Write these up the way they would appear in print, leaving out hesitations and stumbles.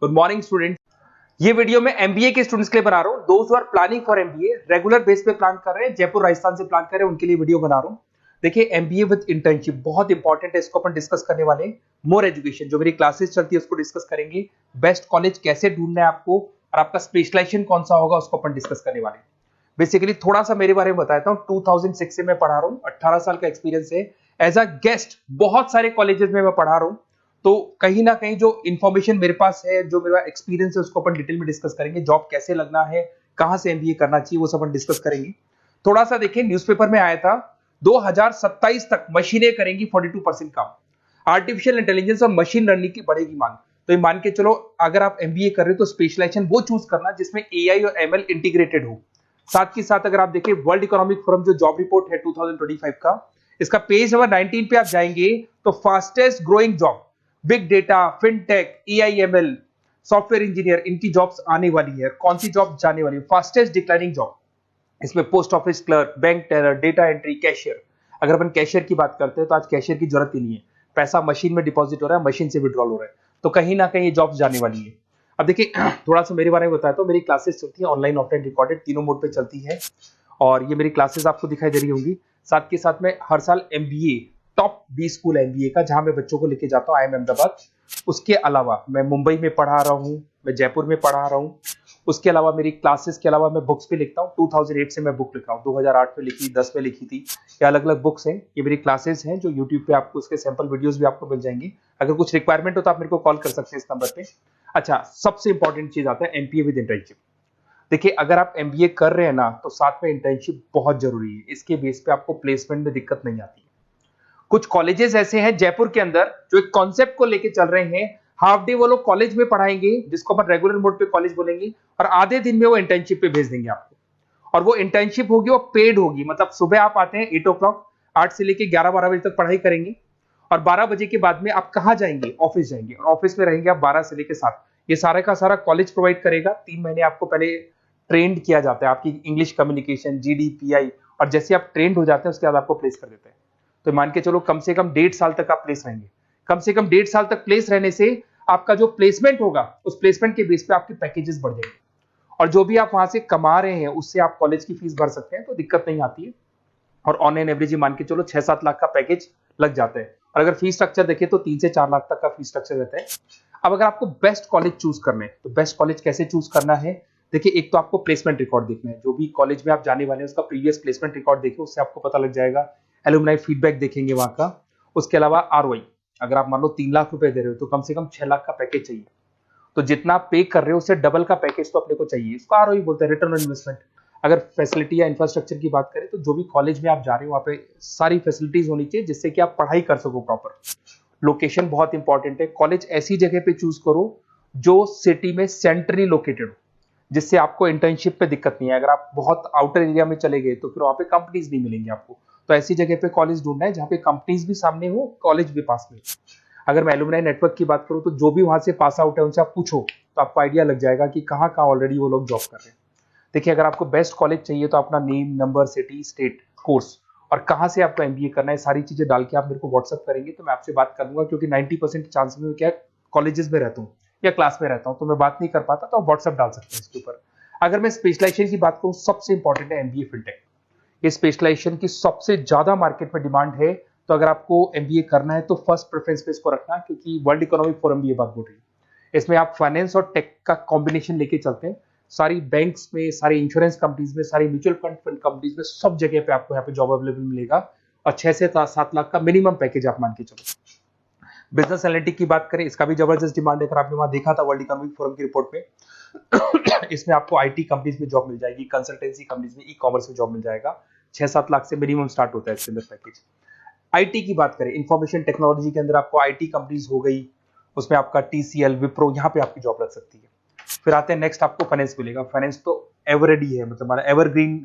Good morning student. ये video मैं MBA के स्टूडेंट्स के लिए बना रहा हूँ। दोस्त who are planning for MBA, regular base पे प्लान कर रहे हैं, जयपुर राजस्थान से प्लान कर रहे हैं, उनके लिए वीडियो बना रहा हूँ। देखिए एमबीए विद इंटर्नशिप बहुत इंपॉर्टेंट है, इसको अपन डिस्कस करने वाले हैं। मोर एजुकेशन जो मेरी क्लासेस चलती है उसको डिस्कस करेंगे। बेस्ट कॉलेज कैसे ढूंढना है आपको और आपका स्पेशलाइजेशन कौन सा होगा उसको अपन डिस्कस करने वाले हैं। बेसिकली थोड़ा सा मेरे बारे में बताता हूँ। 2006 से मैं पढ़ा रहा हूँ, 18 साल का एक्सपीरियंस है। एज अ गेस्ट बहुत सारे कॉलेजेस में मैं पढ़ा रहा हूँ, तो कहीं ना कहीं जो इन्फॉर्मेशन मेरे पास है, जो मेरा एक्सपीरियंस है, उसको अपन डिटेल में डिस्कस करेंगे। जॉब कैसे लगना है, कहां से एमबीए करना चाहिए, वो सब अपन डिस्कस करेंगे। थोड़ा सा देखिए, न्यूज़पेपर में आया था 2027 तक मशीनें करेंगी 42% काम। आर्टिफिशियल इंटेलिजेंस और मशीन लर्निंग की बढ़ेगी मांग। तो ये मान के चलो, अगर आप एमबीए कर रहे हो तो स्पेशलाइजेशन वो चूज करना जिसमें एआई और एमएल इंटीग्रेटेड हो। साथ के साथ अगर आप देखिए वर्ल्ड इकोनॉमिक फोरम जो जॉब रिपोर्ट है 2025 का, इसका पेज नंबर 19 पे आप जाएंगे तो fastest growing job big data, fintech, AIML, software engineer, इनकी जॉब्स आने वाली है। कौन सी जॉब जाने वाली है? फास्टेस्ट डिक्लाइनिंग जॉब, इसमें post office clerk, bank teller, data entry, cashier. अगर अपन कैशियर की बात करते हैं तो आज कैशियर की जरूरत ही नहीं है, पैसा मशीन में डिपॉजिट हो रहा है, मशीन से विड्रॉल हो रहा है, तो कहीं ना कहीं ये जॉब्स जाने वाली है। अब देखिए थोड़ा सा मेरे बारे में बताया, तो मेरी क्लासेस चलती है ऑनलाइन ऑफलाइन रिकॉर्डेड, तीनों मोड पे चलती है और ये मेरी क्लासेस आपको दिखाई दे रही होंगी। साथ के साथ में हर साल एमबीए, टॉप 20 स्कूल एमबीए का जहां मैं बच्चों को लेके जाता हूँ, आईएम अहमदाबाद। उसके अलावा मैं मुंबई में पढ़ा रहा हूँ, मैं जयपुर में पढ़ा रहा हूँ। उसके अलावा मेरी क्लासेस के अलावा मैं बुक्स भी लिखता हूँ। 2008 से मैं बुक लिख रहा हूँ, 2008 में लिखी, 10 में लिखी थी। ये अलग अलग बुक्स हैं, ये मेरी क्लासेस हैं जो यूट्यूब पे आपको उसके सैंपल वीडियोस भी आपको मिल जाएंगे। अगर कुछ रिक्वायरमेंट हो तो आप मेरे को कॉल कर सकते हैं इस नंबर पे। अच्छा, सबसे इंपॉर्टेंट चीज आता है एमपीए विद इंटर्नशिप। देखिए अगर आप एमबीए कर रहे हैं ना, तो साथ में इंटर्नशिप बहुत जरूरी है। इसके बेस पे आपको प्लेसमेंट में दिक्कत नहीं आती। कुछ कॉलेजेस ऐसे हैं जयपुर के अंदर जो एक कॉन्सेप्ट को लेके चल रहे हैं, हाफ डे वो लोग कॉलेज में पढ़ाएंगे जिसको अपन रेगुलर मोड पे कॉलेज बोलेंगे, और आधे दिन में वो इंटर्नशिप पे भेज देंगे आपको। और वो इंटर्नशिप होगी, वो पेड होगी। मतलब सुबह आप आते हैं 8 ओ क्लॉक, 8 से लेके 11-12 बजे तक पढ़ाई करेंगे और 12 बजे के बाद में आप कहाँ जाएंगे? ऑफिस जाएंगे, और ऑफिस में रहेंगे आप 12 से लेके 7। ये सारा का सारा कॉलेज प्रोवाइड करेगा। 3 महीने आपको पहले ट्रेंड किया जाता है, आपकी इंग्लिश कम्युनिकेशन, जीडीपीआई, और जैसे आप ट्रेंड हो जाते हैं उसके बाद आपको प्लेस कर देते हैं। तो मान के चलो कम से कम 1.5 साल तक आप प्लेस रहेंगे। कम से कम 1.5 साल तक प्लेस रहने से आपका जो प्लेसमेंट होगा, उस प्लेसमेंट के बेस पे आपके पैकेजेस बढ़ जाएंगे, और जो भी आप वहां से कमा रहे हैं उससे आप कॉलेज की फीस भर सकते हैं, तो दिक्कत नहीं आती है। और ऑन एन एवरेज मान के चलो 6-7 लाख का पैकेज लग जाता है। और अगर फीस स्ट्रक्चर देखें तो 3 से 4 लाख तक का फीस स्ट्रक्चर रहता है। अब अगर आपको बेस्ट कॉलेज चूज करना है, तो बेस्ट कॉलेज कैसे चूज करना है? देखिए एक तो आपको प्लेसमेंट रिकॉर्ड देखना है, जो भी कॉलेज में आप जाने वाले हैं उसका प्रीवियस प्लेसमेंट रिकॉर्ड देखिए, उससे आपको पता लग जाएगा। एलुमनाई फीडबैक देखेंगे वहां का। उसके अलावा आरओआई, अगर आप मान लो 3 लाख रुपए दे रहे हो तो कम से कम 6 लाख का पैकेज चाहिए। तो जितना आप पे कर रहे हो उससे डबल का पैकेज तो अपने को चाहिए। इसको आरओआई बोलते हैं, रिटर्न ऑन इन्वेस्टमेंट। अगर फैसिलिटी या इंफ्रास्ट्रक्चर की बात करें तो जो भी कॉलेज में आप जा रहे हो वहां पे सारी फैसिलिटीज होनी चाहिए जिससे कि आप पढ़ाई कर सको प्रॉपर। लोकेशन बहुत इंपॉर्टेंट है। कॉलेज ऐसी जगह पे चूज करो जो सिटी में सेंट्रली लोकेटेड हो, जिससे आपको इंटर्नशिप पे दिक्कत नहीं है। अगर आप बहुत आउटर एरिया में चले गए तो फिर वहां पे कंपनीज नहीं मिलेंगी आपको। तो ऐसी जगह पे कॉलेज ढूंढना है जहाँ पे कंपनीज भी सामने हो, कॉलेज भी पास में। अगर मैं एलुमनाई नेटवर्क की बात करूं तो जो भी वहां से पास आउट है उनसे आप पूछो तो आपको आइडिया लग जाएगा कि कहाँ कहाँ ऑलरेडी वो लोग जॉब कर रहे हैं। देखिए अगर आपको बेस्ट कॉलेज चाहिए तो अपना name, number, city, state, course और कहाँ से आपको एमबीए करना है, सारी चीजें डाल के आप मेरे को व्हाट्सअप करेंगे तो मैं आपसे बात कर लूंगा। क्योंकि 90% चांस में क्या कॉलेजेस में रहता हूँ या क्लास में रहता हूँ, तो मैं बात नहीं कर पाता, तो आप व्हाट्सअप डाल सकते हैं इसके ऊपर। अगर मैं स्पेशलाइजेशन की बात करूँ, सबसे इंपॉर्टेंट है एमबीए फिनटेक। ये स्पेशलाइजेशन की सबसे ज्यादा मार्केट में डिमांड है। तो अगर आपको एमबीए करना है तो फर्स्ट प्रेफरेंस पे इसको रखना, क्योंकि वर्ल्ड इकोनॉमिक फोरम भी ये बात बोल रही है। इसमें आप फाइनेंस और टेक का कॉम्बिनेशन लेके चलते हैं। सारी बैंक्स में, सारी इंश्योरेंस कंपनीज में, सारी म्यूचुअल फंड कंपनीज में, सब जगह पे आपको यहाँ पे जॉब अवेलेबल मिलेगा। और 6 से 7 लाख का मिनिमम पैकेज आप मान के चलो। बिजनेस एनालिटिक की बात करें, इसका भी जबरदस्त डिमांड है। अगर आपने वहां देखा था वर्ल्ड इकोनॉमिक फोरम की रिपोर्ट में इसमें आपको आईटी कंपनीज में जॉब मिल जाएगी, कंसल्टेंसी कंपनीज में, ई कॉमर्स में जॉब मिल जाएगा। 6-7 लाख से मिनिमम स्टार्ट होता है इसके अंदर पैकेज। आईटी की बात करें, इंफॉर्मेशन टेक्नोलॉजी के अंदर आपको आईटी कंपनीज हो गई, उसमें आपका टीसीएल, विप्रो, यहाँ पे आपकी जॉब लग सकती है। फिर आते हैं नेक्स्ट, आपको फाइनेंस मिलेगा। फाइनेंस तो एवररेडी है, मतलब हमारा एवरग्रीन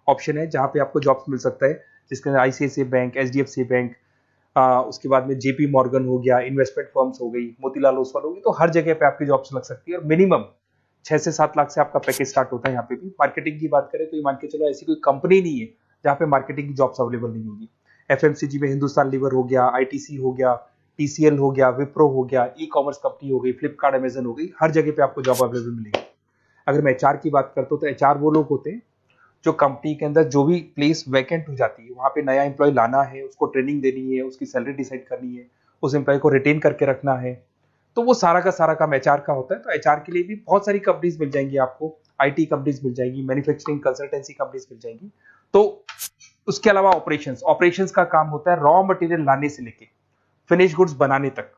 ऑप्शन है जहाँ पे आपको जॉब्स मिल सकता है, जिसके अंदर आईसीआईसीआई बैंक, एचडीएफसी बैंक, उसके बाद में जेपी मॉर्गन हो गया, इन्वेस्टमेंट फर्म्स हो गई, मोतीलाल ओसवाल होगी। तो हर जगह पे आपकी जॉब्स लग सकती है और मिनिमम 6 से 7 लाख से आपका पैकेज स्टार्ट होता है। यहाँ पे भी मार्केटिंग की बात करें तो ये मान के चलो ऐसी कोई कंपनी नहीं है जहाँ पे मार्केटिंग की जॉब्स अवेलेबल नहीं होगी। एफएमसीजी में हिंदुस्तान लीवर हो गया, आईटीसी हो गया, TCL हो गया, विप्रो हो गया, ई-कॉमर्स कंपनी हो गई, फ्लिपकार्ट, अमेजन हो गई, हर जगह पे आपको जॉब अवेलेबल मिलेगी। अगर मैं HR की बात करता हूँ तो HR वो लोग होते हैं जो कंपनी के अंदर जो भी प्लेस वैकेंट हो जाती है वहां पे नया एम्प्लॉय लाना है, उसको ट्रेनिंग देनी है, उसकी सैलरी डिसाइड करनी है, उस एम्प्लॉय को रिटेन करके रखना है, तो वो सारा का सारा काम HR का होता है। तो HR के लिए भी बहुत सारी कंपनीज मिल जाएंगी आपको, IT कंपनीज मिल जाएंगी, मैन्युफैक्चरिंग कंसल्टेंसी कंपनीज मिल जाएंगी। तो उसके अलावा ऑपरेशंस ऑपरेशंस का काम होता है रॉ मटेरियल लाने से लेके फिनिश गुड्स बनाने तक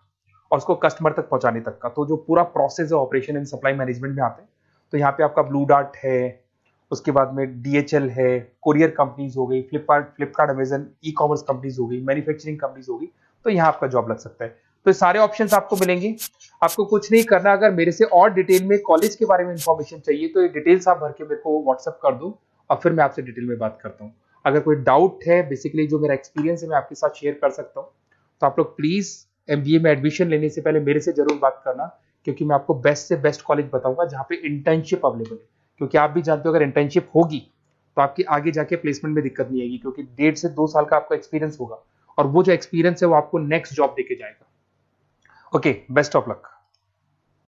और उसको कस्टमर तक पहुंचाने तक का। तो जो पूरा प्रोसेस है ऑपरेशन एंड सप्लाई मैनेजमेंट में आते हैं। तो यहाँ पे आपका ब्लू डार्ट है, उसके बाद में DHL है, कोरियर कंपनीज हो गई, फ्लिपकार्ट अमेजन, ई-कॉमर्स कंपनीज हो गई, मैन्युफैक्चरिंग कंपनीज हो गई, तो यहाँ आपका जॉब लग सकता है। तो ये सारे ऑप्शंस आपको मिलेंगे। आपको कुछ नहीं करना, अगर मेरे से और डिटेल में कॉलेज के बारे में इंफॉर्मेशन चाहिए तो ये डिटेल्स आप भर के मेरे को व्हाट्सअप कर दो और फिर मैं आपसे डिटेल में बात करता हूँ। अगर कोई डाउट है, बेसिकली जो मेरा एक्सपीरियंस है मैं आपके साथ शेयर कर सकता हूँ, तो आप लोग प्लीज MBA में एडमिशन लेने से पहले मेरे से जरूर बात करना, क्योंकि मैं आपको बेस्ट से बेस्ट कॉलेज बताऊंगा जहाँ पे इंटर्नशिप अवेलेबल है। क्योंकि आप भी जानते हो अगर इंटर्नशिप होगी तो आपकी आगे जाके प्लेसमेंट में दिक्कत नहीं आएगी, क्योंकि 1.5 से 2 साल का आपका एक्सपीरियंस होगा और वो जो एक्सपीरियंस है वो आपको नेक्स्ट जॉब देके जाएगा। Okay, best of luck.